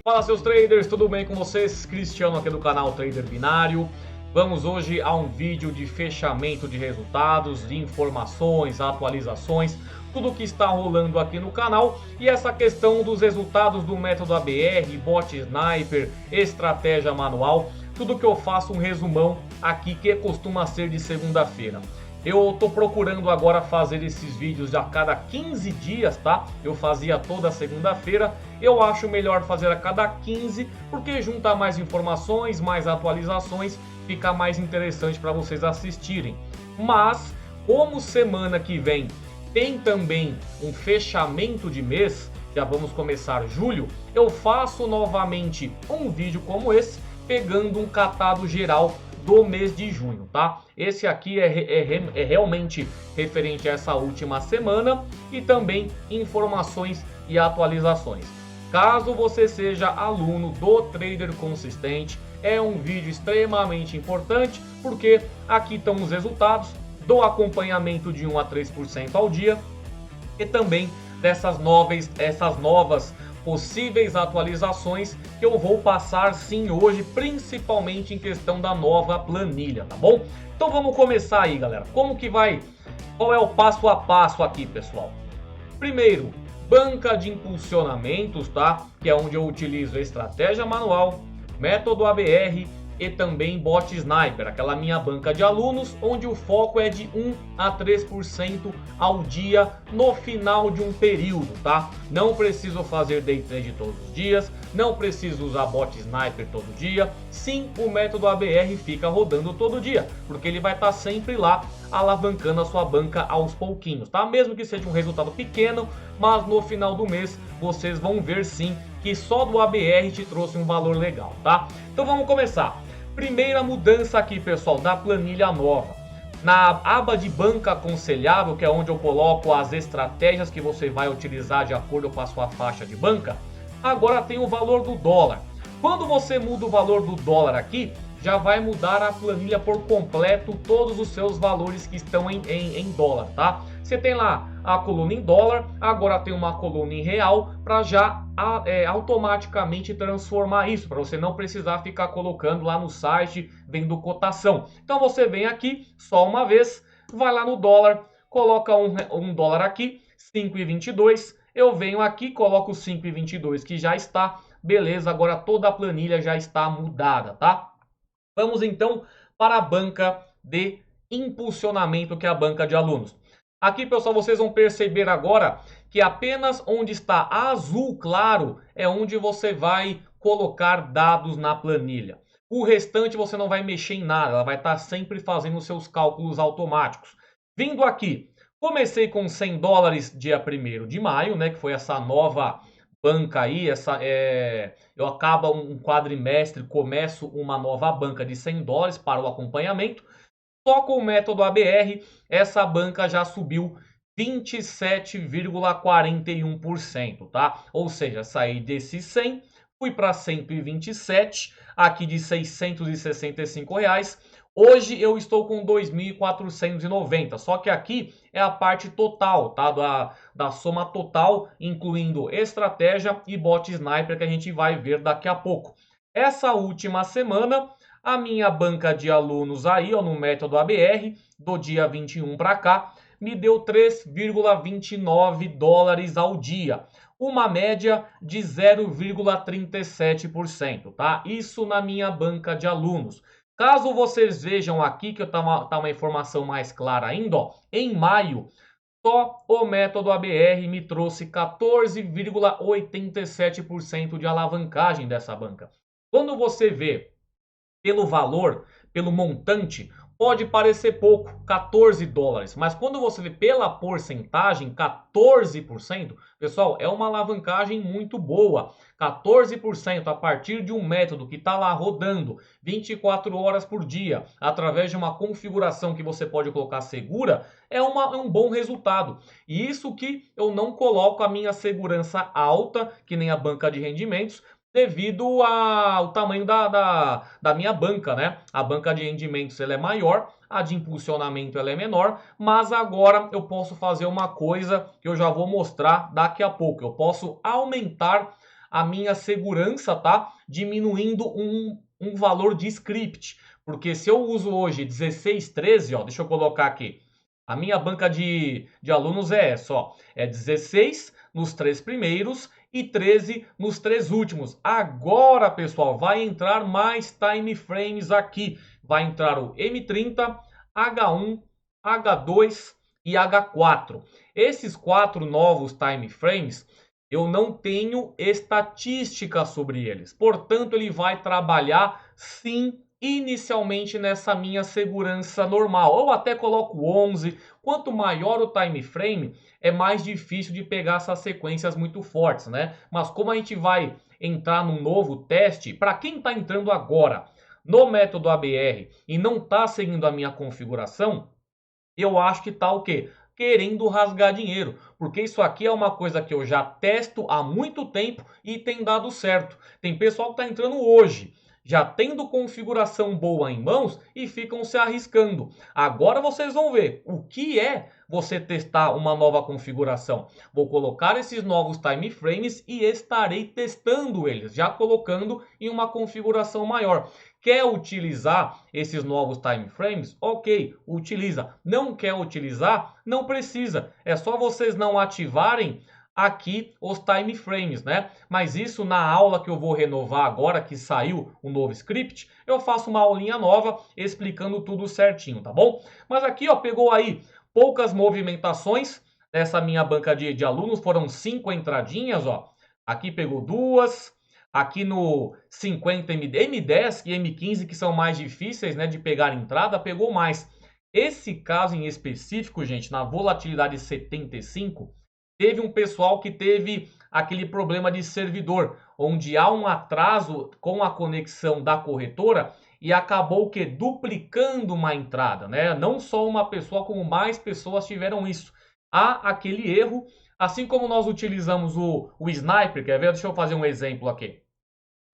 Fala seus traders, tudo bem com vocês? Cristiano aqui do canal Trader Binário. Vamos hoje a um vídeo de fechamento de resultados, de informações, atualizações, tudo que está rolando aqui no canal. E essa questão dos resultados do método ABR, bot sniper, estratégia manual, tudo que eu faço um resumão aqui que costuma ser de segunda-feira. Eu estou procurando agora fazer esses vídeos a cada 15 dias, tá? Eu fazia toda segunda-feira. Eu acho melhor fazer a cada 15, porque junta mais informações, mais atualizações, fica mais interessante para vocês assistirem. Mas, como semana que vem tem também um fechamento de mês, já vamos começar julho, eu faço novamente um vídeo como esse, pegando um catado geral do mês de junho, tá? Esse aqui é realmente referente a essa última semana e também informações e atualizações. Caso você seja aluno do Trader Consistente, é um vídeo extremamente importante porque aqui estão os resultados do acompanhamento de 1 a 3% ao dia e também essas novas possíveis atualizações que eu vou passar sim hoje, principalmente em questão da nova planilha, tá bom? Então vamos começar aí, galera. Qual é o passo a passo aqui, pessoal? Primeiro, banca de impulsionamentos, tá? Que é onde eu utilizo a estratégia manual, método ABR e também bot sniper, aquela minha banca de alunos, onde o foco é de 1 a 3% ao dia no final de um período, tá? Não preciso fazer day trade todos os dias, não preciso usar bot sniper todo dia. Sim, o método ABR fica rodando todo dia, porque ele vai estar sempre lá alavancando a sua banca aos pouquinhos, tá? Mesmo que seja um resultado pequeno, mas no final do mês vocês vão ver sim que só do ABR te trouxe um valor legal, tá? Então vamos começar. Primeira mudança aqui, pessoal, da planilha nova. Na aba de banca aconselhável, que é onde eu coloco as estratégias que você vai utilizar de acordo com a sua faixa de banca, agora tem o valor do dólar. Quando você muda o valor do dólar aqui, já vai mudar a planilha por completo, todos os seus valores que estão em dólar, tá? Você tem lá a coluna em dólar, agora tem uma coluna em real para já automaticamente transformar isso, para você não precisar ficar colocando lá no site, vendo cotação. Então você vem aqui só uma vez, vai lá no dólar, coloca um dólar aqui, 5,22. Eu venho aqui, coloco 5,22 que já está, beleza, agora toda a planilha já está mudada, tá? Vamos então para a banca de impulsionamento, que é a banca de alunos. Aqui, pessoal, vocês vão perceber agora que apenas onde está azul claro é onde você vai colocar dados na planilha. O restante você não vai mexer em nada, ela vai estar sempre fazendo os seus cálculos automáticos. Vindo aqui, comecei com 100 dólares dia 1º de maio, né, que foi essa nova banca aí, eu acabo um quadrimestre, começo uma nova banca de 100 dólares para o acompanhamento. Só com o método ABR, essa banca já subiu 27,41%, tá? Ou seja, saí desse 100, fui para 127, aqui de 665 reais. Hoje eu estou com 2.490, só que aqui é a parte total, tá? Da soma total, incluindo estratégia e bot sniper, que a gente vai ver daqui a pouco. Essa última semana, a minha banca de alunos aí, ó, no método ABR, do dia 21 para cá, me deu 3,29 dólares ao dia. Uma média de 0,37%, tá? Isso na minha banca de alunos. Caso vocês vejam aqui, que tá uma informação mais clara ainda, ó, em maio, só o método ABR me trouxe 14,87% de alavancagem dessa banca. Quando você vê pelo valor, pelo montante, pode parecer pouco, 14 dólares. Mas quando você vê pela porcentagem, 14%, pessoal, é uma alavancagem muito boa. 14% a partir de um método que está lá rodando 24 horas por dia, através de uma configuração que você pode colocar segura, é um bom resultado. E isso que eu não coloco a minha segurança alta, que nem a banca de rendimentos, devido ao tamanho da minha banca, né? A banca de rendimentos ela é maior, a de impulsionamento ela é menor, mas agora eu posso fazer uma coisa que eu já vou mostrar daqui a pouco. Eu posso aumentar a minha segurança, tá? Diminuindo um valor de script. Porque se eu uso hoje 16, 13, ó, deixa eu colocar aqui. A minha banca de alunos é essa, ó. É 16 nos 3 primeiros e 13 nos 3 últimos. Agora, pessoal, vai entrar mais time frames aqui. Vai entrar o M30, H1, H2 e H4. Esses 4 novos time frames, eu não tenho estatística sobre eles. Portanto, ele vai trabalhar sim inicialmente nessa minha segurança normal. Eu até coloco 11. Quanto maior o time frame, é mais difícil de pegar essas sequências muito fortes, né? Mas como a gente vai entrar num novo teste, para quem está entrando agora no método ABR e não está seguindo a minha configuração, eu acho que tá o quê? Querendo rasgar dinheiro, porque isso aqui é uma coisa que eu já testo há muito tempo e tem dado certo. Tem pessoal que está entrando hoje, já tendo configuração boa em mãos e ficam se arriscando. Agora vocês vão ver o que é você testar uma nova configuração. Vou colocar esses novos time frames e estarei testando eles, já colocando em uma configuração maior. Quer utilizar esses novos time frames? Ok, utiliza. Não quer utilizar? Não precisa. É só vocês não ativarem aqui os time frames, né? Mas isso na aula que eu vou renovar agora, que saiu o novo script, eu faço uma aulinha nova explicando tudo certinho, tá bom? Mas aqui, ó, pegou aí poucas movimentações nessa minha banca de alunos, foram 5 entradinhas, ó. Aqui pegou 2, aqui no 50 M10 e M15, que são mais difíceis, né, de pegar entrada, pegou mais. Esse caso em específico, gente, na volatilidade 75, teve um pessoal que teve aquele problema de servidor, onde há um atraso com a conexão da corretora e acabou que duplicando uma entrada, né? Não só uma pessoa, como mais pessoas tiveram isso. Há aquele erro, assim como nós utilizamos o Sniper, quer ver? Deixa eu fazer um exemplo aqui.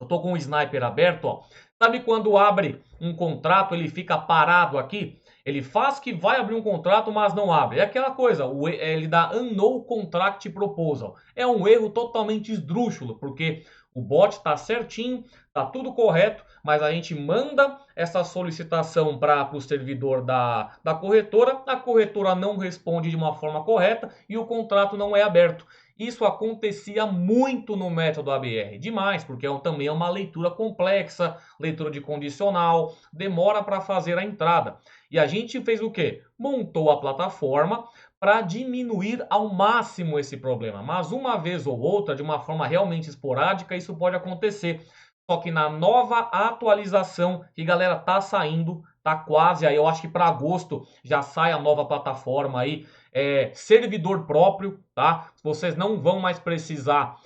Eu tô com o Sniper aberto, ó. Sabe quando abre um contrato, ele fica parado aqui? Ele faz que vai abrir um contrato, mas não abre. É aquela coisa, ele dá Unknown Contract Proposal. É um erro totalmente esdrúxulo, porque o bot está certinho, está tudo correto, mas a gente manda essa solicitação para o servidor da corretora, a corretora não responde de uma forma correta e o contrato não é aberto. Isso acontecia muito no método ABR, demais, porque também é uma leitura complexa, leitura de condicional, demora para fazer a entrada. E a gente fez o quê? Montou a plataforma para diminuir ao máximo esse problema. Mas uma vez ou outra, de uma forma realmente esporádica, isso pode acontecer. Só que na nova atualização, que galera tá saindo, tá quase aí, eu acho que para agosto já sai a nova plataforma aí, servidor próprio, tá? Vocês não vão mais precisar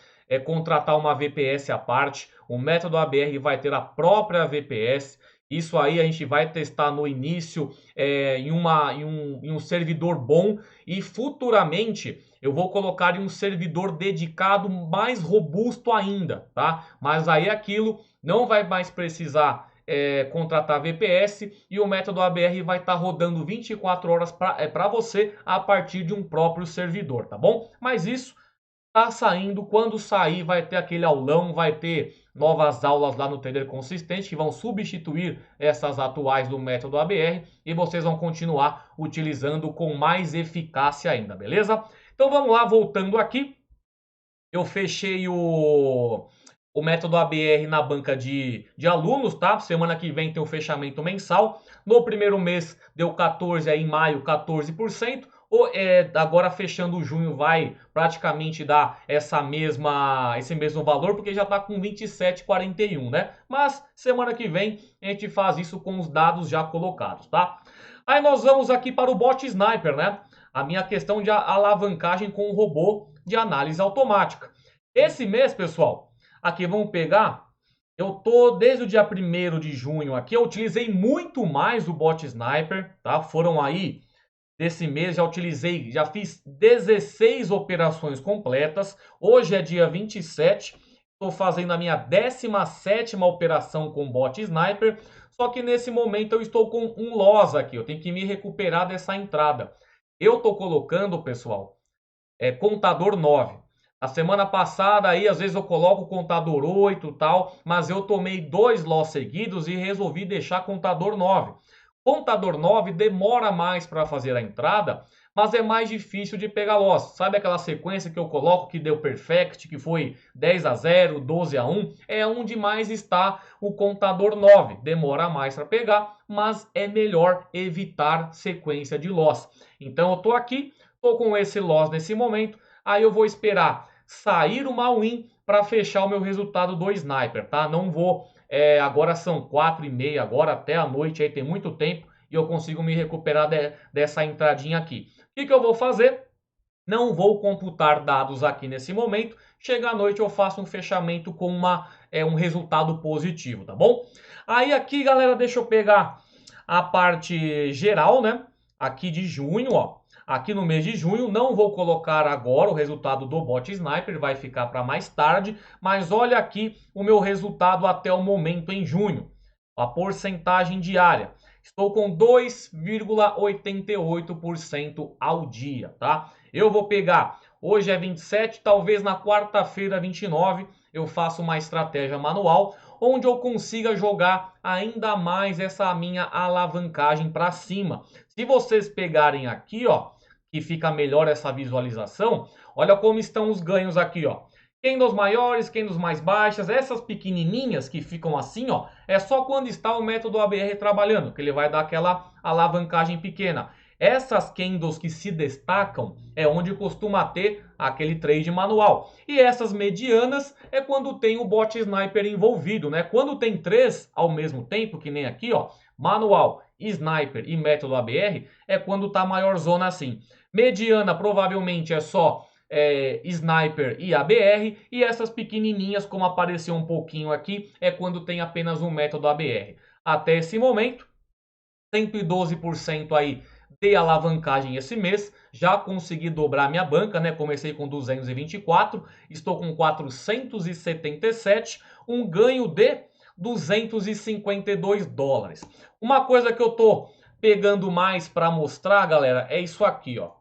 contratar uma VPS à parte, o método ABR vai ter a própria VPS. Isso aí a gente vai testar no início em um servidor bom e futuramente eu vou colocar em um servidor dedicado mais robusto ainda, tá? Mas aí aquilo não vai mais precisar contratar VPS e o método ABR vai estar rodando 24 horas para você a partir de um próprio servidor, tá bom? Mas isso tá saindo, quando sair vai ter aquele aulão, vai ter novas aulas lá no Trader Consistente que vão substituir essas atuais do método ABR e vocês vão continuar utilizando com mais eficácia ainda, beleza? Então vamos lá, voltando aqui, eu fechei o método ABR na banca de alunos, tá? Semana que vem tem o fechamento mensal. No primeiro mês deu 14, aí em maio 14%. Agora fechando junho vai praticamente dar esse mesmo valor, porque já está com 27,41, né? Mas semana que vem a gente faz isso com os dados já colocados, tá? Aí nós vamos aqui para o bot Sniper, né? A minha questão de alavancagem com o robô de análise automática. Esse mês, pessoal, aqui vamos pegar, eu tô desde o dia 1º de junho aqui, eu utilizei muito mais o bot Sniper, tá? Foram aí, desse mês, já fiz 16 operações completas. Hoje é dia 27, estou fazendo a minha 17ª operação com bot Sniper, só que nesse momento eu estou com um loss aqui, eu tenho que me recuperar dessa entrada. Eu estou colocando, pessoal, contador 9. A semana passada aí, às vezes eu coloco o contador 8 e tal, mas eu tomei 2 loss seguidos e resolvi deixar contador 9. Contador 9 demora mais para fazer a entrada, mas é mais difícil de pegar loss. Sabe aquela sequência que eu coloco que deu perfect, que foi 10-0, 12-1? É onde mais está o contador 9. Demora mais para pegar, mas é melhor evitar sequência de loss. Então eu tô aqui, tô com esse loss nesse momento, aí eu vou esperar sair uma win para fechar o meu resultado do sniper, tá? Não vou, agora são 4h30, agora até a noite, aí tem muito tempo e eu consigo me recuperar dessa entradinha aqui. O que eu vou fazer? Não vou computar dados aqui nesse momento. Chega à noite eu faço um fechamento com um resultado positivo, tá bom? Aí aqui, galera, deixa eu pegar a parte geral, né? Aqui de junho, ó. Aqui no mês de junho, não vou colocar agora o resultado do bot sniper, vai ficar para mais tarde. Mas olha aqui o meu resultado até o momento em junho. A porcentagem diária. Estou com 2,88% ao dia, tá? Eu vou pegar, hoje é 27, talvez na quarta-feira 29 eu faço uma estratégia manual, onde eu consiga jogar ainda mais essa minha alavancagem para cima. Se vocês pegarem aqui, ó, que fica melhor essa visualização, olha como estão os ganhos aqui, ó. Candles maiores, candles mais baixas, essas pequenininhas que ficam assim, ó, é só quando está o método ABR trabalhando, que ele vai dar aquela alavancagem pequena. Essas candles que se destacam é onde costuma ter aquele trade manual. E essas medianas é quando tem o bot sniper envolvido, né? Quando tem 3 ao mesmo tempo, que nem aqui, ó, manual, sniper e método ABR, é quando tá maior zona assim. Mediana provavelmente é só sniper e ABR, e essas pequenininhas, como apareceu um pouquinho aqui, é quando tem apenas um método ABR. Até esse momento, 112% aí de alavancagem esse mês, já consegui dobrar minha banca, né? Comecei com 224, estou com 477, um ganho de 252 dólares. Uma coisa que eu tô pegando mais para mostrar, galera, é isso aqui, ó.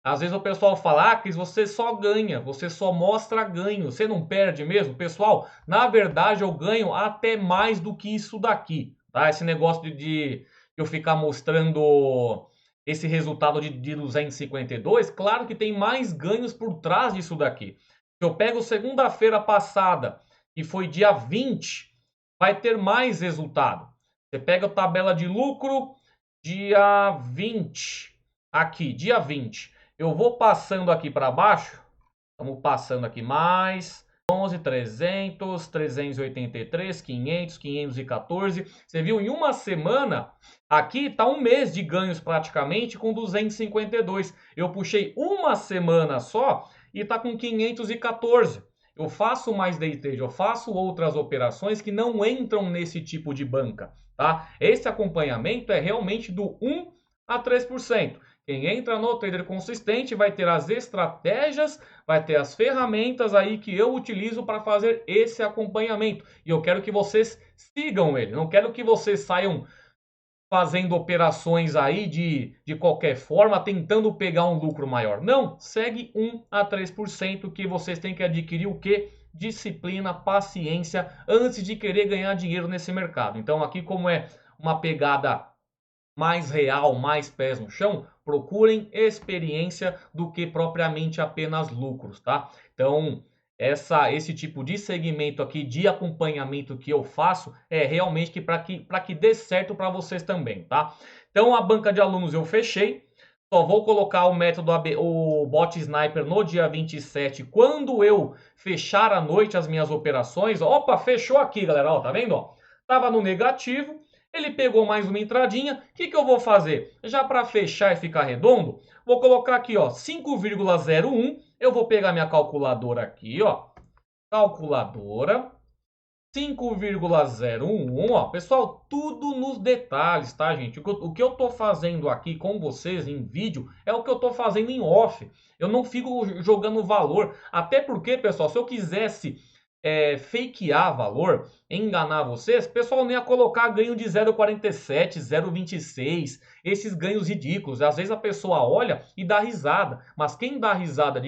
Às vezes o pessoal fala, ah, Cris, você só ganha, você só mostra ganho, você não perde mesmo? Pessoal, na verdade eu ganho até mais do que isso daqui, tá? Esse negócio de eu ficar mostrando esse resultado de 252, claro que tem mais ganhos por trás disso daqui. Se eu pego segunda-feira passada, que foi dia 20, vai ter mais resultado. Você pega a tabela de lucro, dia 20, aqui, dia 20. Eu vou passando aqui para baixo, vamos passando aqui mais, 11, 300, 383, 500, 514. Você viu, em uma semana, aqui está um mês de ganhos praticamente com 252. Eu puxei uma semana só e está com 514. Eu faço mais day trade, eu faço outras operações que não entram nesse tipo de banca, tá? Esse acompanhamento é realmente do 1 a 3%. Quem entra no trader consistente vai ter as estratégias, vai ter as ferramentas aí que eu utilizo para fazer esse acompanhamento. E eu quero que vocês sigam ele. Não quero que vocês saiam fazendo operações aí de qualquer forma, tentando pegar um lucro maior. Não, segue 1 a 3% que vocês têm que adquirir o quê? Disciplina, paciência, antes de querer ganhar dinheiro nesse mercado. Então aqui, como é uma pegada mais real, mais pés no chão, procurem experiência do que propriamente apenas lucros, tá? Então, esse tipo de segmento aqui de acompanhamento que eu faço é realmente para que dê certo para vocês também, tá? Então, a banca de alunos eu fechei. Só vou colocar o método o bot sniper no dia 27, quando eu fechar à noite as minhas operações. Opa, fechou aqui, galera, ó, tá vendo? Ó, tava no negativo. Ele pegou mais uma entradinha. O que eu vou fazer? Já para fechar e ficar redondo, vou colocar aqui, ó, 5,01. Eu vou pegar minha calculadora aqui, ó. Calculadora. 5,01, ó. Pessoal, tudo nos detalhes, tá, gente? O que eu tô fazendo aqui com vocês em vídeo é o que eu tô fazendo em off. Eu não fico jogando valor. Até porque, pessoal, se eu quisesse fakear valor, enganar vocês, pessoal não ia colocar ganho de 0,47, 0,26, esses ganhos ridículos. Às vezes a pessoa olha e dá risada, mas quem dá risada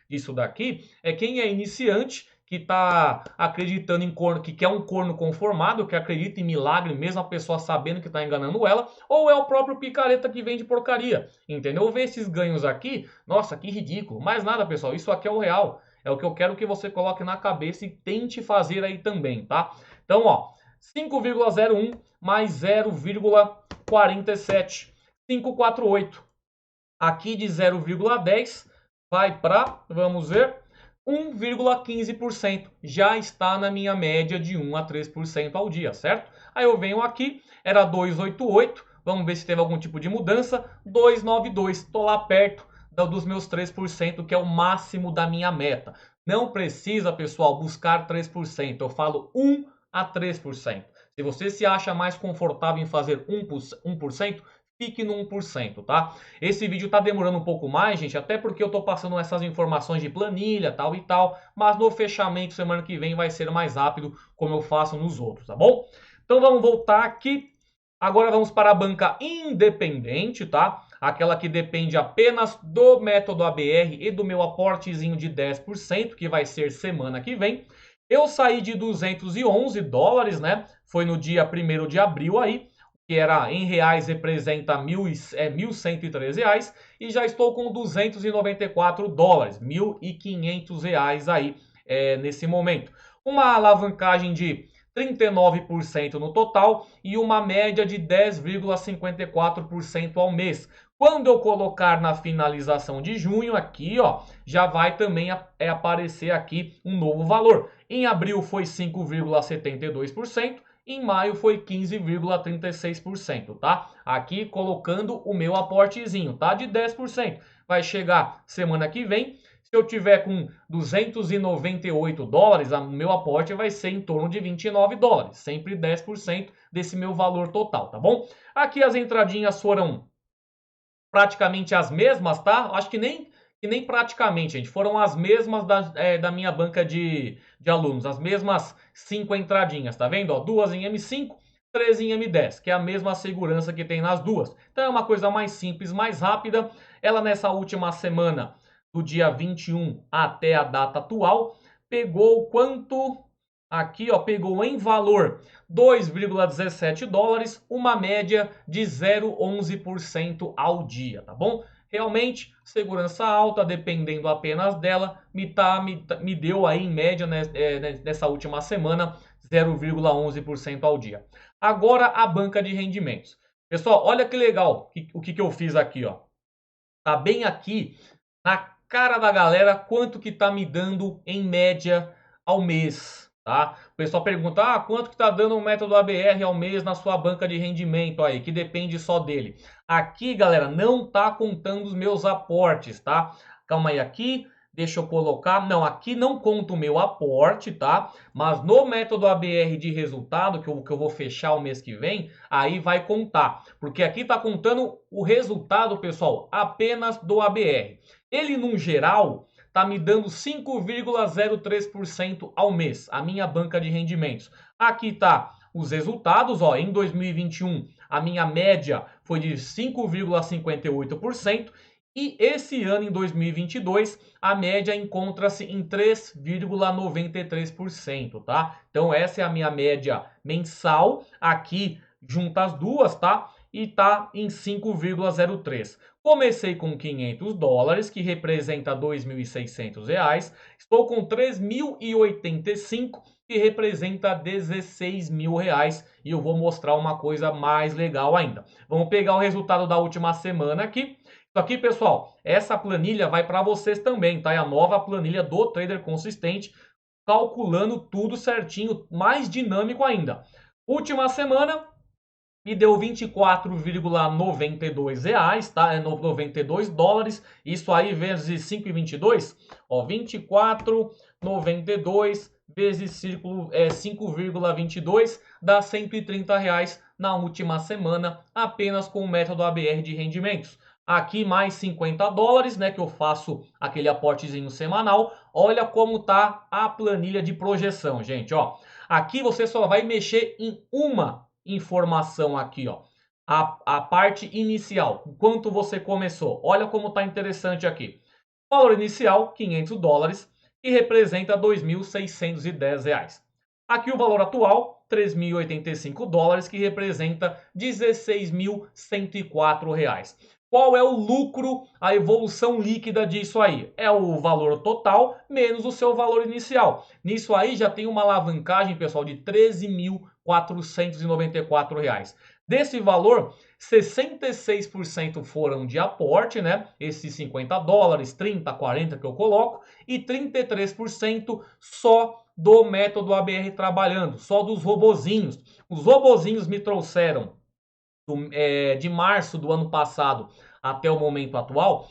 disso daqui é quem é iniciante, que está acreditando em corno, que quer um corno conformado, que acredita em milagre, mesmo a pessoa sabendo que está enganando ela, ou é o próprio picareta que vende porcaria, entendeu? Ver esses ganhos aqui, nossa, que ridículo. Mais nada, pessoal, isso aqui é o real. É o que eu quero que você coloque na cabeça e tente fazer aí também, tá? Então, ó, 5,01 mais 0,47, 548. Aqui de 0,10 vai para, vamos ver, 1,15%. Já está na minha média de 1 a 3% ao dia, certo? Aí eu venho aqui, era 288, vamos ver se teve algum tipo de mudança, 292, estou lá perto dos meus 3%, que é o máximo da minha meta. Não precisa, pessoal, buscar 3%, eu falo 1 a 3%. Se você se acha mais confortável em fazer 1%, fique no 1%, tá? Esse vídeo tá demorando um pouco mais, gente, até porque eu tô passando essas informações de planilha, tal e tal, mas no fechamento semana que vem vai ser mais rápido, como eu faço nos outros, tá bom? Então vamos voltar aqui. Agora vamos para a banca independente, tá? Aquela que depende apenas do método ABR e do meu aportezinho de 10%, que vai ser semana que vem. Eu saí de 211 dólares, né? Foi no dia 1º de abril aí, que era em reais representa 1.113 reais, e já estou com 294 dólares, 1.500 reais aí nesse momento. Uma alavancagem de 39% no total e uma média de 10,54% ao mês. Quando eu colocar na finalização de junho aqui, ó, já vai também aparecer aqui um novo valor. Em abril foi 5,72%. Em maio foi 15,36%, tá? Aqui colocando o meu aportezinho, tá? De 10%. Vai chegar semana que vem. Se eu tiver com 298 dólares, o meu aporte vai ser em torno de 29 dólares. Sempre 10% desse meu valor total, tá bom? Aqui as entradinhas foram praticamente as mesmas, tá? Acho que nem praticamente, gente. Foram as mesmas da minha banca de alunos. As mesmas 5 entradinhas, tá vendo? Ó, 2 em M5, 3 em M10, que é a mesma segurança que tem nas duas. Então é uma coisa mais simples, mais rápida. Ela nessa última semana, do dia 21 até a data atual, pegou quanto? Aqui, ó, pegou em valor 2,17 dólares, uma média de 0,11% ao dia, tá bom? Realmente, segurança alta, dependendo apenas dela, me deu aí em média nessa última semana 0,11% ao dia. Agora a banca de rendimentos. Pessoal, olha que legal o que eu fiz aqui, ó. Tá bem aqui na cara da galera quanto que tá me dando em média ao mês, tá? O pessoal pergunta, quanto que tá dando o método ABR ao mês na sua banca de rendimento aí, que depende só dele. Aqui, galera, não tá contando os meus aportes, tá? Calma aí, aqui, deixa eu colocar, não, aqui não conta o meu aporte, tá? Mas no método ABR de resultado, que eu vou fechar o mês que vem, aí vai contar. Porque aqui tá contando o resultado, pessoal, apenas do ABR. Ele, no geral, tá me dando 5,03% ao mês, a minha banca de rendimentos. Aqui tá os resultados, ó, em 2021 a minha média foi de 5,58% e esse ano, em 2022, a média encontra-se em 3,93%, tá? Então essa é a minha média mensal, aqui junta as duas, tá? E tá em 5,03. Comecei com 500 dólares, que representa 2.600 reais. Estou com 3.085, que representa 16 mil reais. E eu vou mostrar uma coisa mais legal ainda. Vamos pegar o resultado da última semana aqui. Isso aqui, pessoal, essa planilha vai para vocês também, tá? É a nova planilha do Trader Consistente, calculando tudo certinho, mais dinâmico ainda. Última semana me deu 24,92 reais, tá? 92 dólares. Isso aí vezes 5,22, ó, 24,92 vezes 5,22 dá 130 reais na última semana, apenas com o método ABR de rendimentos. Aqui mais 50 dólares, né, que eu faço aquele aportezinho semanal. Olha como tá a planilha de projeção, gente, ó. Aqui você só vai mexer em uma informação aqui, ó. A parte inicial, quanto você começou. Olha como tá interessante aqui. Valor inicial, 500 dólares, que representa 2.610 reais. Aqui o valor atual, 3.085 dólares, que representa 16.104 reais. Qual é o lucro, a evolução líquida disso aí? É o valor total menos o seu valor inicial. Nisso aí já tem uma alavancagem, pessoal, de 13.494 reais. Desse valor, 66% foram de aporte, né? Esses 50 dólares, 30, 40 que eu coloco, e 33% só do método ABR trabalhando, só dos robozinhos. Os robozinhos me trouxeram de março do ano passado até o momento atual,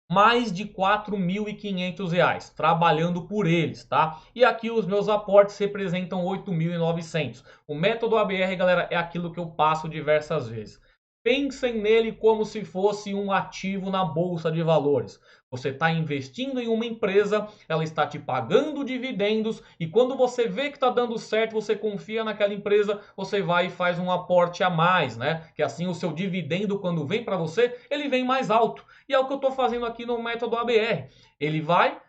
mais de R$ 4.500 reais, trabalhando por eles, tá? E aqui os meus aportes representam 8.900. O método ABR, galera, é aquilo que eu passo diversas vezes. Pensem nele como se fosse um ativo na bolsa de valores. Você está investindo em uma empresa, ela está te pagando dividendos e quando você vê que está dando certo, você confia naquela empresa, você vai e faz um aporte a mais, né? Que assim o seu dividendo, quando vem para você, ele vem mais alto. E é o que eu estou fazendo aqui no método ABR. Ele vai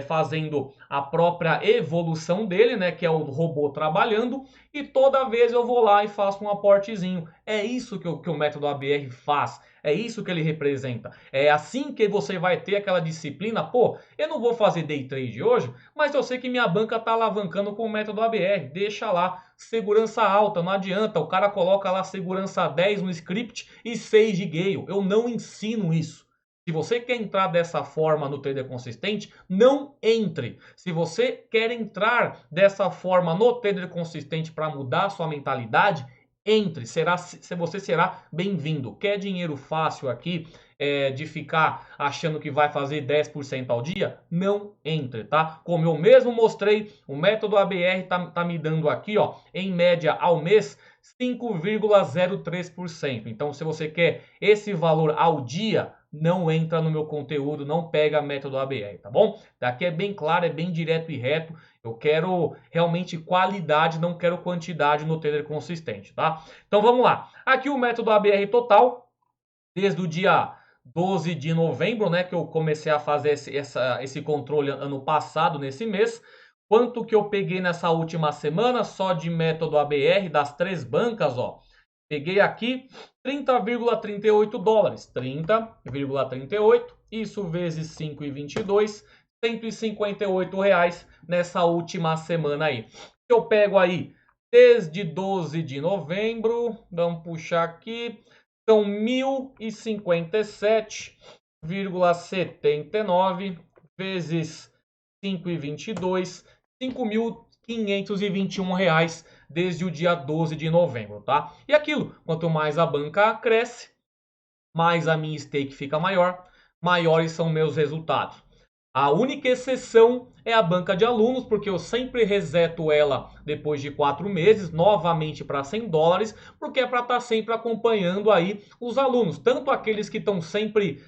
fazendo a própria evolução dele, né, que é o robô trabalhando, e toda vez eu vou lá e faço um aportezinho. É isso que o método ABR faz, é isso que ele representa. É assim que você vai ter aquela disciplina, pô, eu não vou fazer day trade hoje, mas eu sei que minha banca está alavancando com o método ABR, deixa lá, segurança alta, não adianta, o cara coloca lá segurança 10 no script e 6 de Gale, eu não ensino isso. Se você quer entrar dessa forma no trader consistente, não entre. Se você quer entrar dessa forma no trader consistente para mudar a sua mentalidade, entre. Você será bem-vindo. Quer dinheiro fácil aqui, de ficar achando que vai fazer 10% ao dia? Não entre, tá? Como eu mesmo mostrei, o método ABR tá me dando aqui, ó, em média ao mês, 5,03%. Então, se você quer esse valor ao dia, não entra no meu conteúdo, não pega método ABR, tá bom? Daqui é bem claro, é bem direto e reto. Eu quero realmente qualidade, não quero quantidade no trader consistente, tá? Então vamos lá. Aqui o método ABR total, desde o dia 12 de novembro, né, que eu comecei a fazer esse controle ano passado, nesse mês. Quanto que eu peguei nessa última semana, só de método ABR, das 3 bancas, ó. Peguei aqui 30,38 dólares, 30,38, isso vezes 5,22, R$ 158 nessa última semana aí. Eu pego aí desde 12 de novembro, vamos puxar aqui, são 1.057,79 vezes 5,22, R$ 5.521 desde o dia 12 de novembro, tá? E aquilo, quanto mais a banca cresce, mais a minha stake fica maior, maiores são meus resultados. A única exceção é a banca de alunos, porque eu sempre reseto ela depois de 4 meses, novamente para 100 dólares, porque é para estar sempre acompanhando aí os alunos, tanto aqueles que estão sempre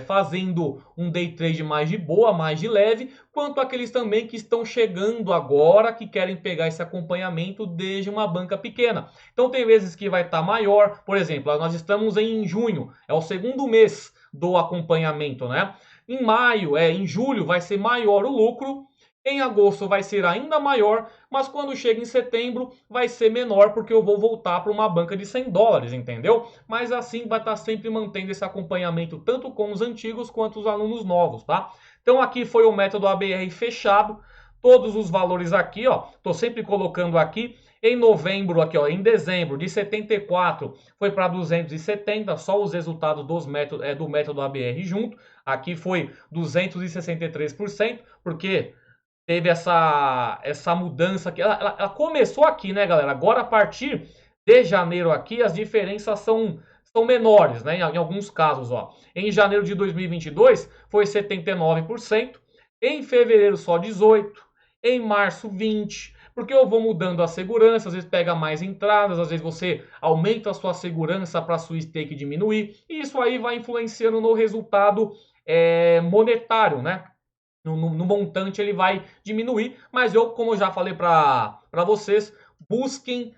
fazendo um day trade mais de boa, mais de leve, quanto aqueles também que estão chegando agora, que querem pegar esse acompanhamento desde uma banca pequena. Então tem vezes que vai estar maior, por exemplo, nós estamos em junho, é o segundo mês do acompanhamento, né? Em maio, em julho vai ser maior o lucro, em agosto vai ser ainda maior, mas quando chega em setembro vai ser menor porque eu vou voltar para uma banca de 100 dólares, entendeu? Mas assim vai estar sempre mantendo esse acompanhamento tanto com os antigos quanto os alunos novos, tá? Então aqui foi o método ABR fechado, todos os valores aqui, ó, tô sempre colocando aqui. Em novembro, aqui, ó, em dezembro, de 74 foi para 270, só os resultados do método ABR junto. Aqui foi 263%, porque teve essa mudança aqui. Ela começou aqui, né, galera? Agora, a partir de janeiro aqui, as diferenças são menores, né? Em alguns casos, ó. Em janeiro de 2022 foi 79%, em fevereiro só 18%, em março 20%. Porque eu vou mudando a segurança, às vezes pega mais entradas, às vezes você aumenta a sua segurança para a sua stake diminuir, e isso aí vai influenciando no resultado monetário, né? No montante ele vai diminuir, mas eu, como eu já falei para vocês, busquem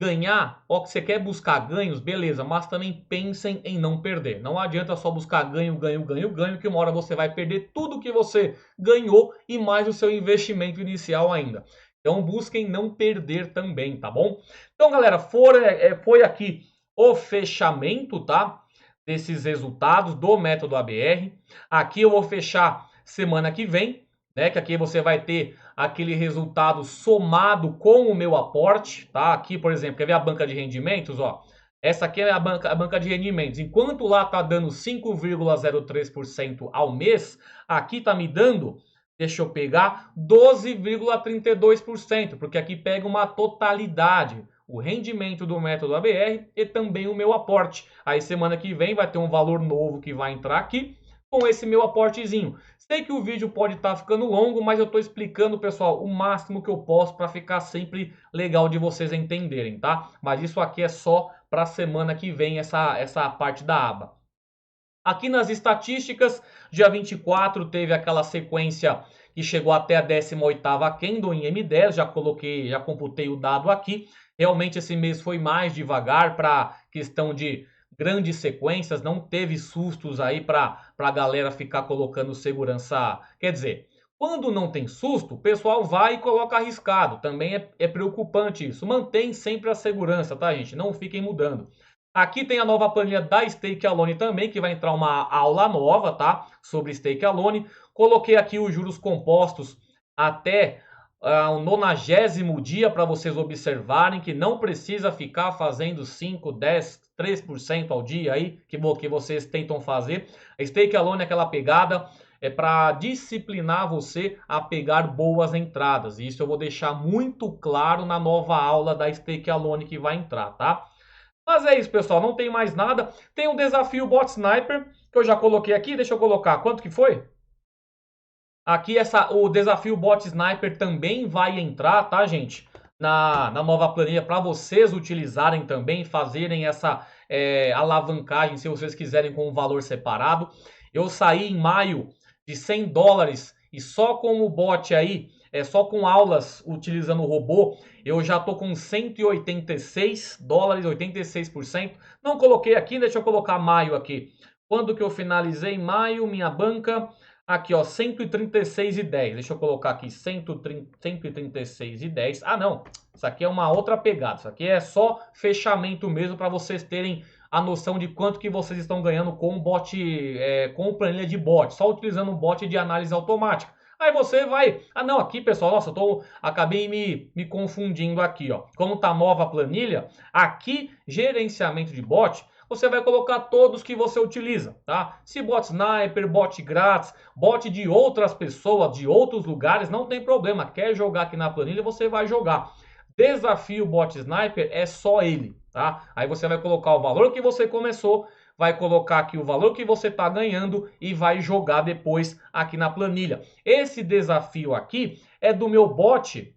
ganhar. Ó, que você quer buscar ganhos, beleza, mas também pensem em não perder. Não adianta só buscar ganho, ganho, ganho, ganho, que uma hora você vai perder tudo que você ganhou e mais o seu investimento inicial ainda. Então busquem não perder também, tá bom? Então, galera, foi aqui o fechamento, tá? Desses resultados do método ABR. Aqui eu vou fechar semana que vem, né? Que aqui você vai ter aquele resultado somado com o meu aporte, tá? Aqui, por exemplo, quer ver a banca de rendimentos, ó? Essa aqui é a banca de rendimentos. Enquanto lá tá dando 5,03% ao mês, aqui tá me dando, deixa eu pegar, 12,32%, porque aqui pega uma totalidade, o rendimento do método ABR e também o meu aporte. Aí semana que vem vai ter um valor novo que vai entrar aqui com esse meu aportezinho. Sei que o vídeo pode estar ficando longo, mas eu estou explicando, pessoal, o máximo que eu posso para ficar sempre legal de vocês entenderem, tá? Mas isso aqui é só para a semana que vem, essa parte da aba. Aqui nas estatísticas, dia 24 teve aquela sequência que chegou até a 18ª candle em M10, já computei o dado aqui. Realmente esse mês foi mais devagar para questão de grandes sequências, não teve sustos aí para a galera ficar colocando segurança. Quer dizer, quando não tem susto, o pessoal vai e coloca arriscado. Também é preocupante isso. Mantém sempre a segurança, tá, gente? Não fiquem mudando. Aqui tem a nova planilha da Stake Alone também, que vai entrar uma aula nova, tá? Sobre Stake Alone. Coloquei aqui os juros compostos até o 90º dia para vocês observarem que não precisa ficar fazendo 5, 10, 3% ao dia aí que vocês tentam fazer. A Stake Alone é aquela pegada para disciplinar você a pegar boas entradas. E isso eu vou deixar muito claro na nova aula da Stake Alone que vai entrar, tá? Mas é isso, pessoal, não tem mais nada. Tem um desafio Bot Sniper, que eu já coloquei aqui, deixa eu colocar. Quanto que foi? Aqui o desafio Bot Sniper também vai entrar, tá, gente? Na nova planilha para vocês utilizarem também, fazerem essa alavancagem, se vocês quiserem com um valor separado. Eu saí em maio de $100 e só com o bot aí, só com aulas utilizando o robô, eu já tô com $186, 86%. Não coloquei aqui, deixa eu colocar maio aqui. Quando que eu finalizei maio, minha banca? Aqui, ó, 136,10. Deixa eu colocar aqui 136,10. Ah, não. Isso aqui é uma outra pegada. Isso aqui é só fechamento mesmo para vocês terem a noção de quanto que vocês estão ganhando com bot, com planilha de bot, só utilizando um bot de análise automática. Aí você vai... Ah, não, aqui, pessoal, nossa, acabei me confundindo aqui, ó. Como tá nova a planilha, aqui, gerenciamento de bot, você vai colocar todos que você utiliza, tá? Se bot sniper, bot grátis, bot de outras pessoas, de outros lugares, não tem problema. Quer jogar aqui na planilha, você vai jogar. Desafio bot sniper é só ele, tá? Aí você vai colocar o valor que você começou, vai colocar aqui o valor que você está ganhando e vai jogar depois aqui na planilha. Esse desafio aqui é do meu bot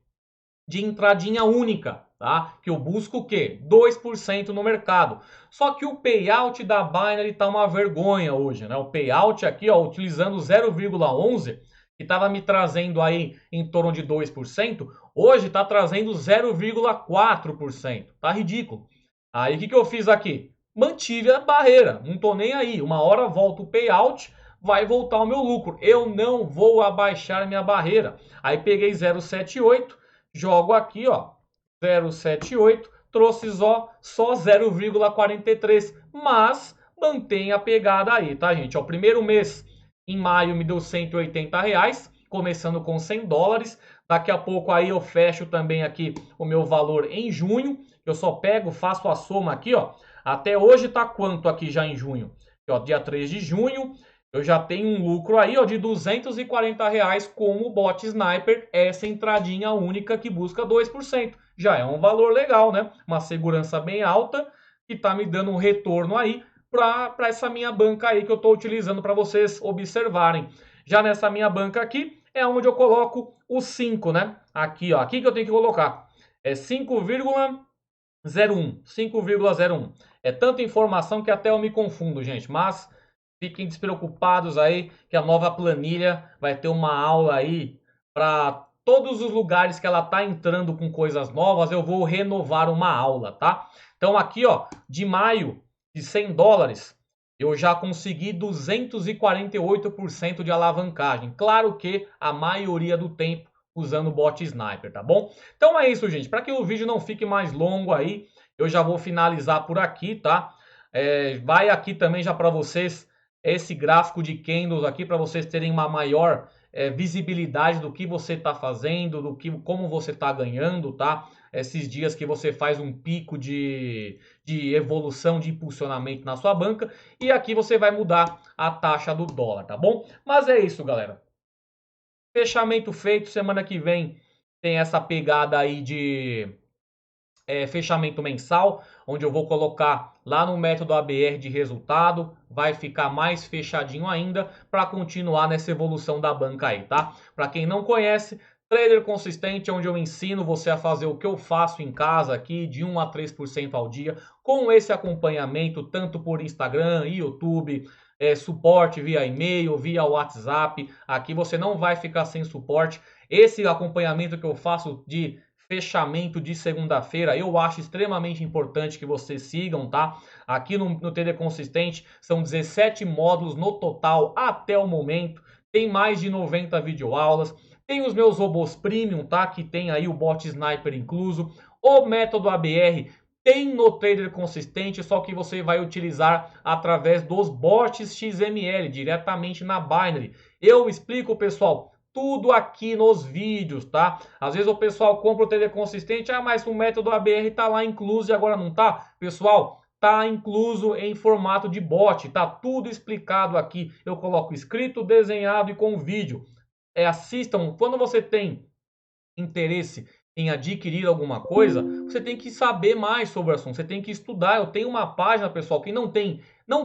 de entradinha única, tá? Que eu busco o quê? 2% no mercado. Só que o payout da Binance tá uma vergonha hoje, né? O payout aqui, ó, utilizando 0,11, que estava me trazendo aí em torno de 2%, hoje está trazendo 0,4%. Tá ridículo. Aí o que eu fiz aqui? Mantive a barreira, não tô nem aí. Uma hora volta o payout, vai voltar o meu lucro. Eu não vou abaixar minha barreira. Aí peguei 0,78, jogo aqui, ó, 0,78, trouxe só 0,43, mas mantém a pegada aí, tá, gente? O primeiro mês, em maio, me deu R$180, começando com $100. Daqui a pouco aí eu fecho também aqui o meu valor em junho. Eu só pego, faço a soma aqui, ó. Até hoje tá quanto aqui já em junho? Aqui, ó, dia 3 de junho. Eu já tenho um lucro aí, ó, de R$240 com o bot Sniper, essa entradinha única que busca 2%. Já é um valor legal, né? Uma segurança bem alta que tá me dando um retorno aí para essa minha banca aí que eu tô utilizando para vocês observarem. Já nessa minha banca aqui é onde eu coloco os 5, né? Aqui, ó, aqui que eu tenho que colocar. É 5,01. 5,01. É tanta informação que até eu me confundo, gente. Mas fiquem despreocupados aí que a nova planilha vai ter uma aula aí para todos os lugares que ela tá entrando com coisas novas. Eu vou renovar uma aula, tá? Então aqui, ó, de maio de 100 dólares, eu já consegui 248% de alavancagem. Claro que a maioria do tempo usando o bot Sniper, tá bom? Então é isso, gente. Para que o vídeo não fique mais longo aí, eu já vou finalizar por aqui, tá? Vai aqui também já para vocês esse gráfico de candles aqui para vocês terem uma maior visibilidade do que você está fazendo, como você está ganhando, tá? Esses dias que você faz um pico de evolução, de impulsionamento na sua banca. E aqui você vai mudar a taxa do dólar, tá bom? Mas é isso, galera. Fechamento feito, semana que vem tem essa pegada aí de fechamento mensal, onde eu vou colocar lá no método ABR de resultado, vai ficar mais fechadinho ainda para continuar nessa evolução da banca aí, tá? Para quem não conhece, Trader Consistente, onde eu ensino você a fazer o que eu faço em casa aqui, de 1 a 3% ao dia, com esse acompanhamento, tanto por Instagram, YouTube, suporte via e-mail, via WhatsApp. Aqui você não vai ficar sem suporte. Esse acompanhamento que eu faço de fechamento de segunda-feira, eu acho extremamente importante que vocês sigam, tá? Aqui no TD Consistente são 17 módulos no total até o momento, tem mais de 90 videoaulas, tem os meus robôs premium, tá? Que tem aí o bot Sniper incluso, o método ABR tem no Trader Consistente, só que você vai utilizar através dos bots XML, diretamente na Binary. Eu explico, pessoal, tudo aqui nos vídeos, tá? Às vezes o pessoal compra o TD Consistente, mas o método ABR tá lá incluso e agora não tá. Pessoal, tá incluso em formato de bot, tá tudo explicado aqui. Eu coloco escrito, desenhado e com vídeo. Assistam, quando você tem interesse em adquirir alguma coisa, você tem que saber mais sobre o assunto, você tem que estudar. Eu tenho uma página, pessoal, que não tem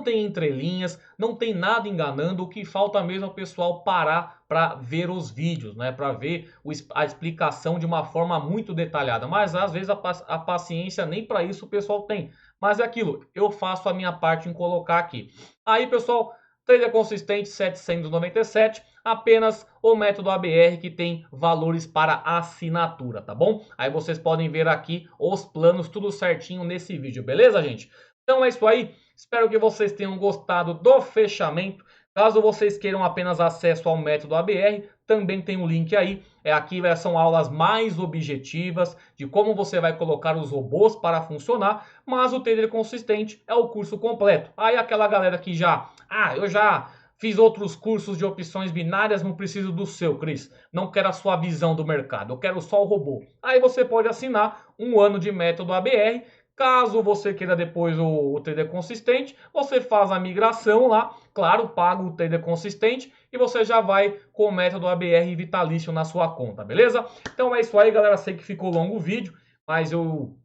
entrelinhas, não tem nada enganando. O que falta mesmo é o pessoal parar para ver os vídeos, né? Para ver a explicação de uma forma muito detalhada. Mas às vezes a paciência nem para isso o pessoal tem. Mas é aquilo, eu faço a minha parte em colocar aqui. Aí, pessoal, Trader Consistente 797, apenas o método ABR que tem valores para assinatura, tá bom? Aí vocês podem ver aqui os planos tudo certinho nesse vídeo, beleza, gente? Então é isso aí, espero que vocês tenham gostado do fechamento. Caso vocês queiram apenas acesso ao método ABR, também tem um link aí. Aqui são aulas mais objetivas de como você vai colocar os robôs para funcionar, mas o Trader Consistente é o curso completo. Aí aquela galera que eu já fiz outros cursos de opções binárias, não preciso do seu, Cris. Não quero a sua visão do mercado, eu quero só o robô. Aí você pode assinar um ano de método ABR. Caso você queira depois o Trader Consistente, você faz a migração lá, claro, paga o Trader Consistente e você já vai com o método ABR vitalício na sua conta, beleza? Então é isso aí, galera. Sei que ficou longo o vídeo, mas eu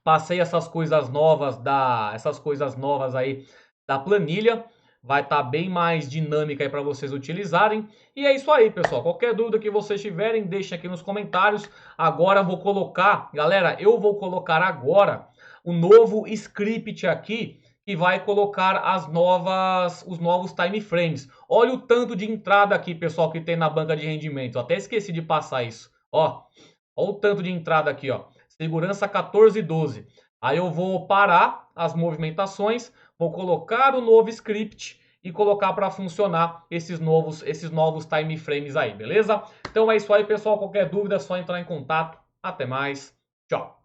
passei essas coisas novas aí da planilha. Vai estar bem mais dinâmica aí para vocês utilizarem. E é isso aí, pessoal. Qualquer dúvida que vocês tiverem, deixem aqui nos comentários. Agora eu vou colocar, galera, agora o novo script aqui que vai colocar os novos time frames. Olha o tanto de entrada aqui, pessoal, que tem na banca de rendimento. Eu até esqueci de passar isso. Ó o tanto de entrada aqui, ó. Segurança 14,12. Aí eu vou parar as movimentações, vou colocar o novo script e colocar para funcionar esses novos time frames aí, beleza? Então é isso aí, pessoal. Qualquer dúvida é só entrar em contato. Até mais. Tchau.